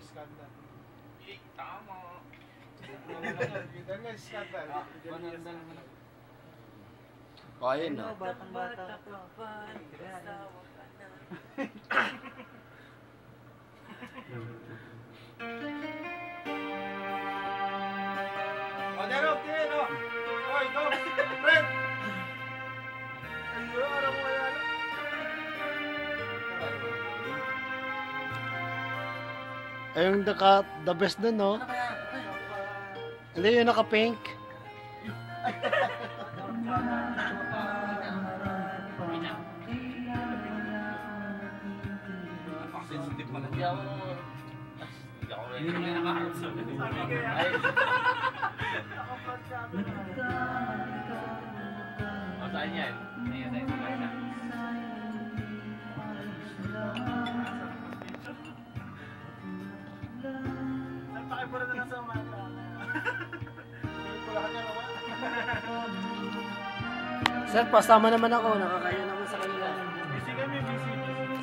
skandal. Tama. Kita nga skandal. Ayun na. Batang-bata pa. O, Derok, tingin, o. Oy, go, friend. Ayun, alam mo kaya. Ayun, the best dun, no? Hindi, yung naka-pink. Sensitive pala. Hindi ako rin nakaharap sa akin. O, saan yan? Ayan, ayan. Pakipura na lang sa mata. Pulahan niya naman. Sir, pasama naman ako. Nakakaya naman sa kanila. Busy kami, busy.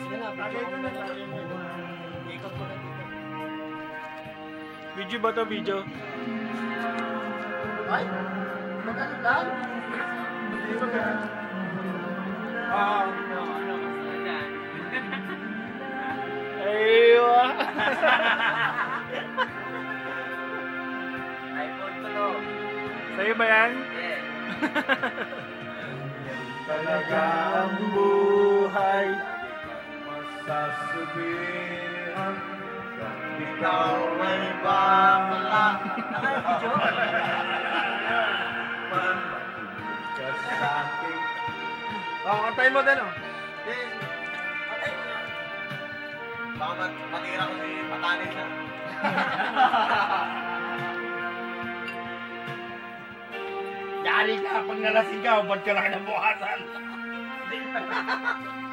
Sige na, Lagay ko na lang. ikot ko na dito. Video ba to, video? Ay, magano lang? Hindi ba kaya? Aywa! iPhone ko to. Sa'yo ba yan? Yeah. Talaga ang buhay masasabihan ikaw ay bakla ka sa'kin. Kantayin mo din, oh. Patay mo na. Baka matira ko si Patanin na. Yari ka, pag nalasing ka, ba't ka lang nabukasan?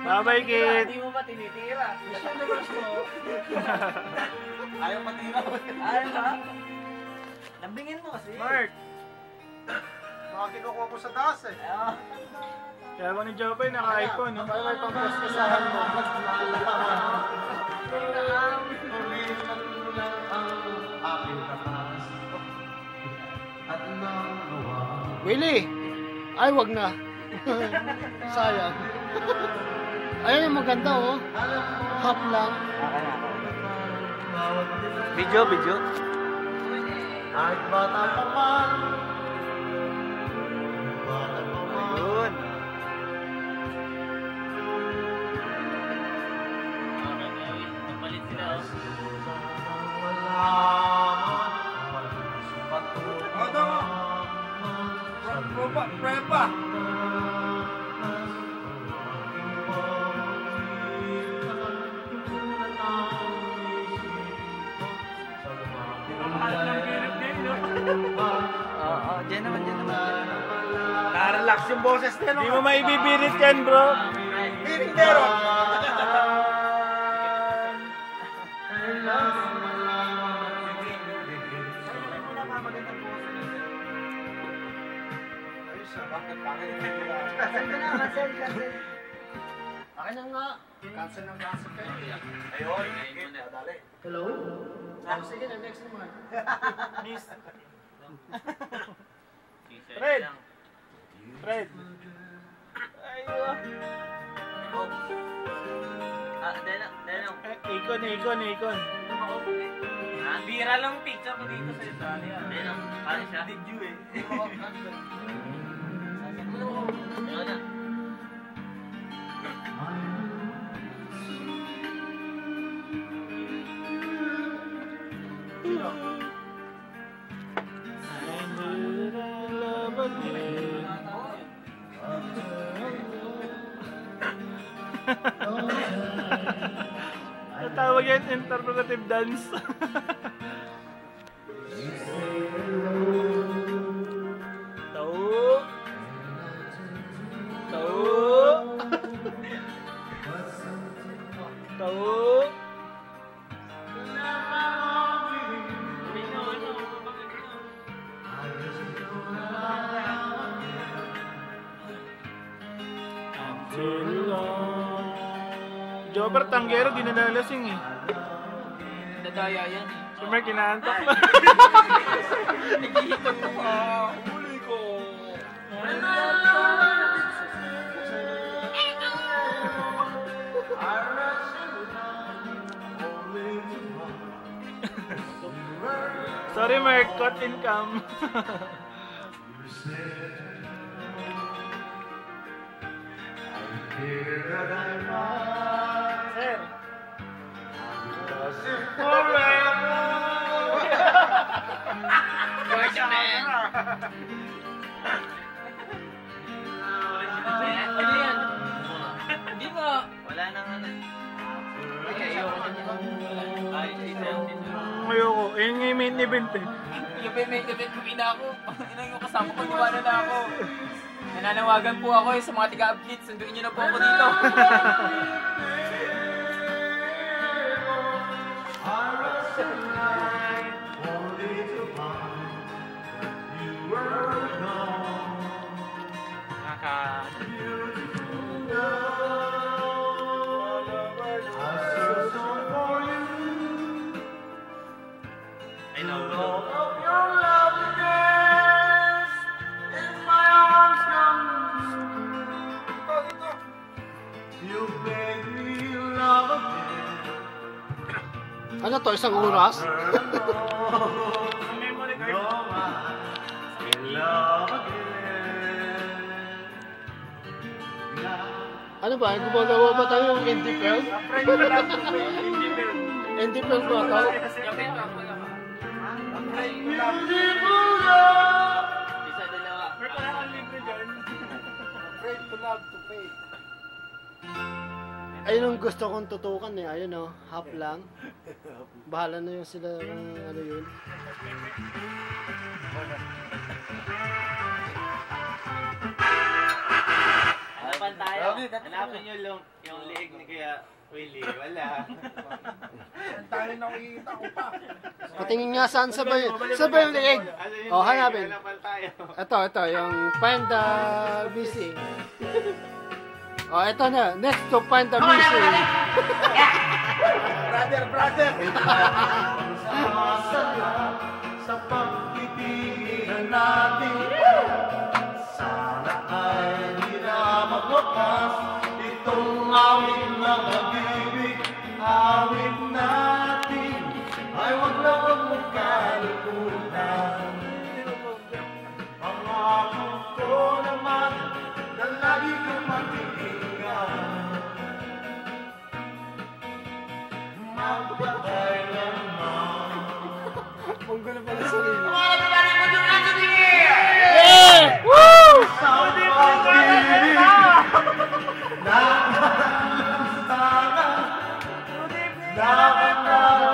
Bye-bye, kid! Hindi mo ba tinitira? Ayaw matira ko. Ayaw ba? Lambingin mo kasi. Mark! Baka kinukuha ko sa taas, eh. Kaya ko ni Jopay, naka-iPhone, no? Para may pang-prosesahan mo. Willie! Ay, wag na. Sayang. Ayun yung maganda, oh. Half lang. Video, video. Kahit bata pa man. Ayun. Nagpalit sila. Prepa! Oo, dyan naman. Narelax yung boses nila. Hindi mo maibibirit yan, bro. Birit pero. Cancel. Akin na nga. Cancel ng cancel kayo. Ayun, dali. Hello? Ah, sige na, next naman. Miss. T-shirt Fred. lang. Fred. Ayun. Deno. Ikon. Bira lang picture ko dito sa Italia. Deno, paano siya? Did you eh? Ano na? Natawag yan interpretive dance. Tao. Jobber Tanggero, di nalalasing eh. Nadadaya yan eh. Si Mark kinaantok na. Naghihintag ko pa. Huli ko. Sorry Mark, cut income. Sir. Ano yan? Hindi nga. Wala nang ano. Ay, ayoko na niya. Ay, Ayoko. Ayun nga yung main event eh. yung payment event mo ina ako. Ina yung kasama ko, iwanan na ako. Nananawagan po ako sa mga tiga-upkit. Sunduin niyo na po ako dito. I know. Ano to, isang oras? Ano ba? Gumagawa ba tayo ng indie film? Indie film ba ito? Isa, dalawa. Afraid to love to pay. Ayun ang gusto kong tutukan eh. Ayun o, half lang. Bahala na yung sila kung ano yun. Hanapan tayo. Hanapin niyo yung liig ni Kuya Willie. Wala. Tayo nakikita ko pa. Patingin nga saan sa ba yung liig? Oh, hanapin. Hanapan tayo. Ito, yung find the missing. Oh, ito na. Next to find the missing. Brother! Sa pagtitigilan natin, sana ay di na magwakas itong awit na pag-ibig. Awit natin ay wag na wag mong kalimutan. Pangako ko naman na lagi kang mag-iingat. Magpatay naman. Ang gulo pala sa rin. Nakakalantaran